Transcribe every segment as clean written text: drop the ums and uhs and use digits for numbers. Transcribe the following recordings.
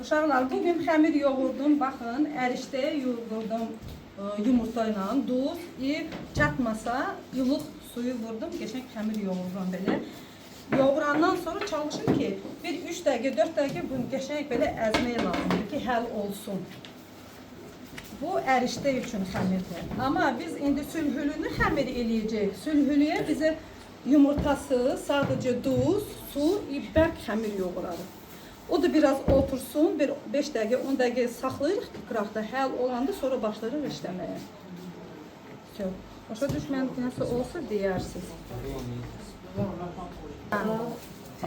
Uşaqlar, bugün xəmir yoğurdum, baxın, ərişdəyə yoğurdum yumurta ilə, duz, çatmasa, yuluq suyu vurdum, geçen xəmir yoğururam belə. Yoğurandan sonra çalışın ki, bir 3 dəqiqə, 4 dəqiqə bunu geçen belə əzmək lazımdır ki, həll olsun. Bu ərişdə üçün xəmirdir. Amma biz indi sülhülünü xəmir eləyəcək. Sülhülüyə bizə yumurtası, sadəcə duz, su, bərk xəmir yoğurarıq. O da biraz otursun, bir 5 dəqiqə, 10 dəqiqə saxlayırıq ki, qıraqda həll olanda sonra başlarıq işləməyə. Başa düşməyən nəsə olsa deyərsiniz.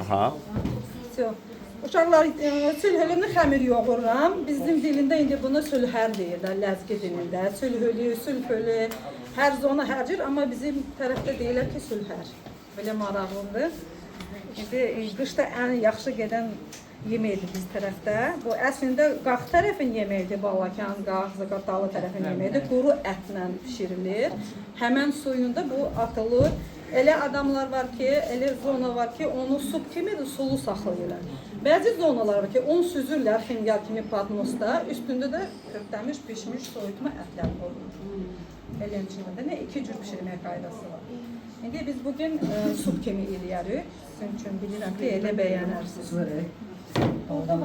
Aha. Uşaqlar, sülhülünü xəmir yoğururam. Bizim dilində indi buna sülhər deyirlər, ləzgi dilində. Sülhülü, sülhülü, hər zona hər cür, amma bizim tərəfdə deyirlər ki, sülhər. Belə maraqlıdır. İndi qışda ən yaxşı gedən yeməkdir biz tərəfdə. Bu əslində qax tərəfin yeməkdir, Balakan, qax, Zaqatalı tərəfin yeməkdir. Quru ətlə pişirilir. Həmən suyunda bu atılır. Elə adamlar var ki, elə zona var ki, onu sup kimi də sulu saxlayırlar. Bəzi zonalar var ki, onu süzürlər xingar kimi patnosda, üstündə də köftəmiş, pişmiş, soyutma ətlər qoyulur. Elən içində nə 2 cür pişirmək qaydası var. İndi biz bugün sup kimi eləyərik. Sizin üçün bilirəm ki, elə bəyənərsiniz. Burada var